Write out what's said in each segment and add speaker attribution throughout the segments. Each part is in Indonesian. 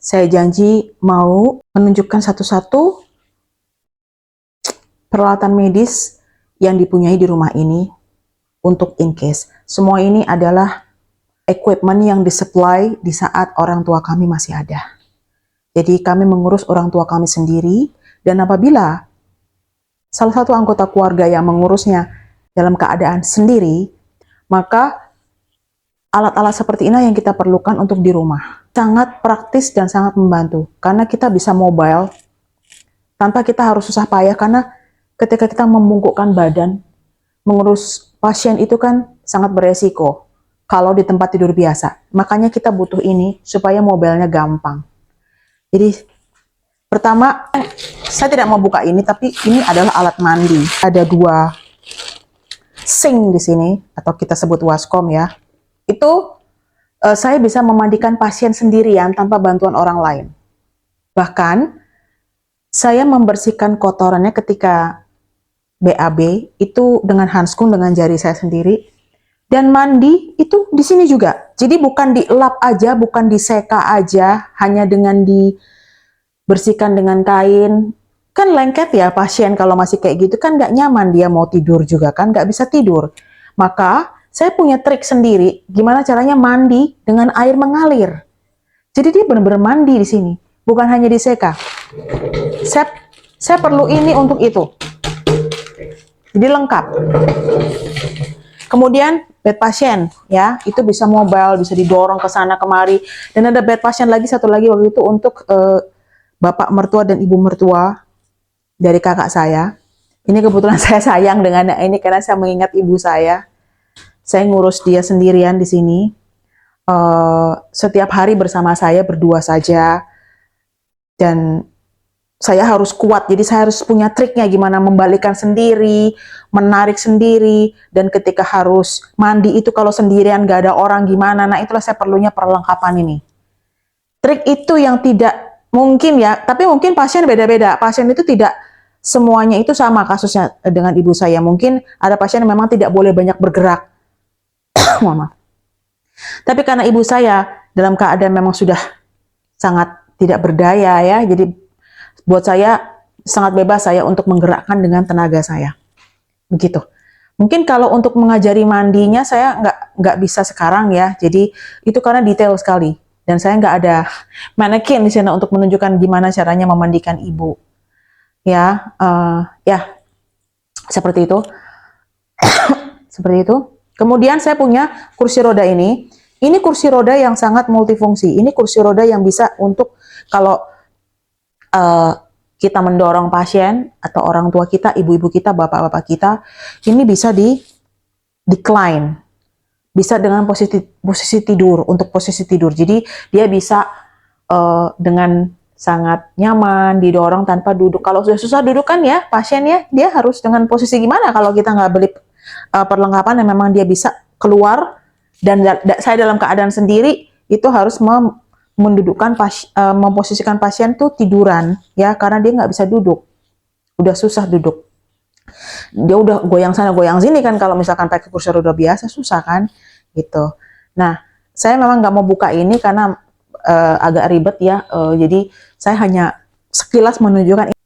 Speaker 1: Saya janji mau menunjukkan satu-satu peralatan medis yang dipunyai di rumah ini untuk in case. Semua ini adalah equipment yang disupply di saat orang tua kami masih ada. Jadi kami mengurus orang tua kami sendiri, dan apabila salah satu anggota keluarga yang mengurusnya dalam keadaan sendiri, maka alat-alat seperti ini yang kita perlukan untuk di rumah. Sangat praktis dan sangat membantu, karena kita bisa mobile tanpa kita harus susah payah, karena ketika kita membungkukkan badan, mengurus pasien itu kan sangat beresiko kalau di tempat tidur biasa. Makanya kita butuh ini supaya mobilenya gampang. Jadi pertama, saya tidak mau buka ini, tapi ini adalah alat mandi. Ada 2 sink di sini, atau kita sebut waskom ya. Itu saya bisa memandikan pasien sendirian tanpa bantuan orang lain. Bahkan saya membersihkan kotorannya ketika BAB itu dengan handskung, dengan jari saya sendiri. Dan mandi itu di sini juga. Jadi bukan dilap aja, bukan diseka aja, hanya dengan dibersihkan dengan kain. Kan lengket ya pasien kalau masih kayak gitu, kan nggak nyaman, dia mau tidur juga kan, nggak bisa tidur. Maka saya punya trik sendiri gimana caranya mandi dengan air mengalir. Jadi dia benar-benar mandi di sini, bukan hanya diseka. Saya perlu ini untuk itu. Jadi lengkap. Kemudian bed pasien ya, itu bisa mobile, bisa didorong ke sana kemari. Dan ada bed pasien lagi, satu lagi waktu itu untuk bapak mertua dan ibu mertua dari kakak saya. Ini kebetulan saya sayang dengan ini karena saya mengingat ibu saya. Saya ngurus dia sendirian di sini. Setiap hari bersama saya berdua saja. Dan saya harus kuat, jadi saya harus punya triknya gimana membalikkan sendiri, menarik sendiri, dan ketika harus mandi itu kalau sendirian gak ada orang gimana, nah itulah saya perlunya perlengkapan ini. Trik itu yang tidak mungkin ya, tapi mungkin pasien beda-beda, pasien itu tidak semuanya itu sama kasusnya dengan ibu saya. Mungkin ada pasien yang memang tidak boleh banyak bergerak, mama. Tapi karena ibu saya dalam keadaan memang sudah sangat tidak berdaya ya, jadi buat saya sangat bebas saya untuk menggerakkan dengan tenaga saya. Begitu. Mungkin kalau untuk mengajari mandinya saya nggak bisa sekarang ya. Jadi itu karena detail sekali. Dan saya nggak ada manekin di sana untuk menunjukkan gimana caranya memandikan ibu. Ya, ya seperti itu. Seperti itu. Kemudian saya punya kursi roda ini. Ini kursi roda yang sangat multifungsi. Ini kursi roda yang bisa untuk kalau kita mendorong pasien atau orang tua kita, ibu-ibu kita, bapak-bapak kita, ini bisa decline, bisa dengan posisi tidur, untuk posisi tidur. Jadi dia bisa dengan sangat nyaman didorong tanpa duduk. Kalau sudah susah duduk kan ya pasien ya, dia harus dengan posisi gimana kalau kita nggak beli perlengkapan yang memang dia bisa keluar, dan saya dalam keadaan sendiri itu harus mendudukkan memposisikan pasien tuh tiduran ya, karena dia nggak bisa duduk, udah susah duduk, dia udah goyang sana goyang sini kan, kalau misalkan pakai kursi roda biasa susah kan gitu. Nah saya memang nggak mau buka ini karena agak ribet ya, jadi saya hanya sekilas menunjukkan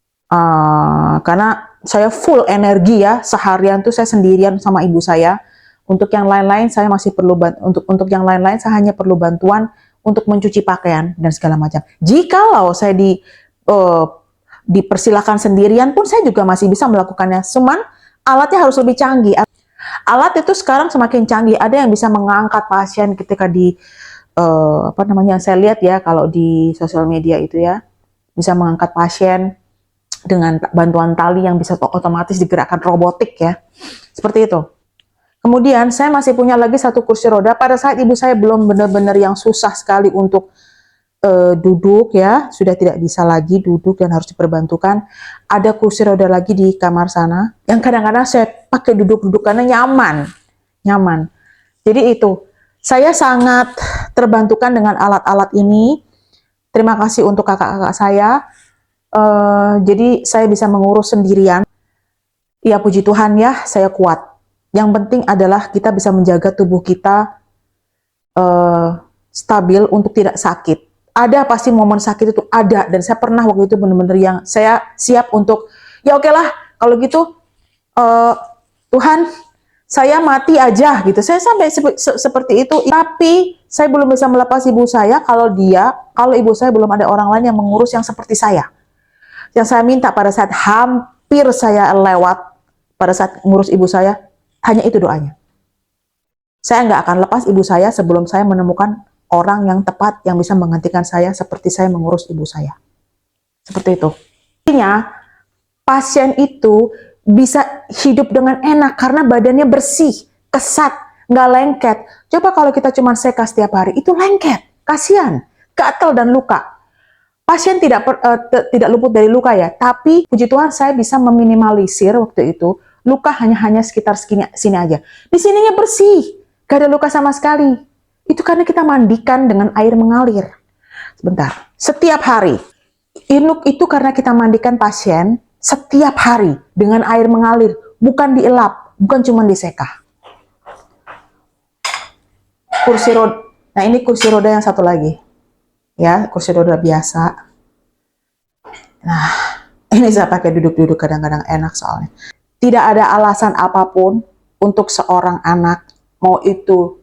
Speaker 1: karena saya full energi ya, seharian tuh saya sendirian sama ibu saya. Untuk yang lain-lain saya masih perlu untuk yang lain-lain saya hanya perlu bantuan untuk mencuci pakaian dan segala macam. Jikalau saya dipersilakan sendirian pun saya juga masih bisa melakukannya. Cuman alatnya harus lebih canggih. Alat itu sekarang semakin canggih. Ada yang bisa mengangkat pasien ketika apa namanya, saya lihat ya kalau di sosial media itu ya, bisa mengangkat pasien dengan bantuan tali yang bisa otomatis digerakkan robotik ya. Seperti itu. Kemudian saya masih punya lagi satu kursi roda. Pada saat ibu saya belum benar-benar yang susah sekali untuk duduk ya, sudah tidak bisa lagi duduk dan harus diperbantukan. Ada kursi roda lagi di kamar sana yang kadang-kadang saya pakai duduk-duduk karena nyaman. Jadi itu, saya sangat terbantukan dengan alat-alat ini. Terima kasih untuk kakak-kakak saya. Jadi saya bisa mengurus sendirian. Ya puji Tuhan ya, saya kuat. Yang penting adalah kita bisa menjaga tubuh kita stabil untuk tidak sakit. Ada pasti momen sakit itu ada, dan saya pernah waktu itu benar-benar yang saya siap untuk ya oke lah kalau gitu Tuhan saya mati aja gitu. Saya sampai seperti itu. Tapi saya belum bisa melepas ibu saya kalau ibu saya belum ada orang lain yang mengurus yang seperti saya. Yang saya minta pada saat hampir saya lewat, pada saat ngurus ibu saya, hanya itu doanya. Saya nggak akan lepas ibu saya sebelum saya menemukan orang yang tepat yang bisa menggantikan saya seperti saya mengurus ibu saya. Seperti itu. Artinya, pasien itu bisa hidup dengan enak karena badannya bersih, kesat, nggak lengket. Coba kalau kita cuma seka setiap hari, itu lengket, kasihan, gatal dan luka. Pasien tidak luput dari luka ya, tapi puji Tuhan saya bisa meminimalisir waktu itu luka hanya sekitar sini aja. Di sininya bersih, gak ada luka sama sekali. Itu karena kita mandikan dengan air mengalir. Sebentar, setiap hari. Inuk itu karena kita mandikan pasien setiap hari dengan air mengalir, bukan dielap, bukan cuma diseka. Kursi roda, nah ini kursi roda yang satu lagi. Ya, kursi roda biasa. Nah, ini saya pakai duduk-duduk kadang-kadang enak soalnya. Tidak ada alasan apapun untuk seorang anak, mau itu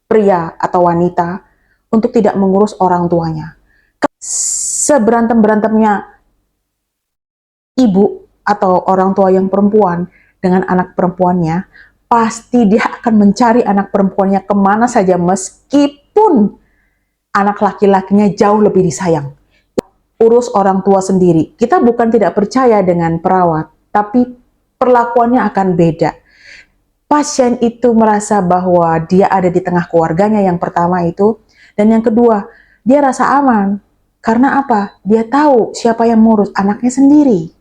Speaker 1: pria atau wanita, untuk tidak mengurus orang tuanya. Seberantem-berantemnya ibu atau orang tua yang perempuan dengan anak perempuannya, pasti dia akan mencari anak perempuannya kemana saja meskipun anak laki-lakinya jauh lebih disayang. Urus orang tua sendiri. Kita bukan tidak percaya dengan perawat, tapi perlakuannya akan beda. Pasien itu merasa bahwa dia ada di tengah keluarganya yang pertama itu, dan yang kedua, dia rasa aman. Karena apa? Dia tahu siapa yang mengurus anaknya sendiri.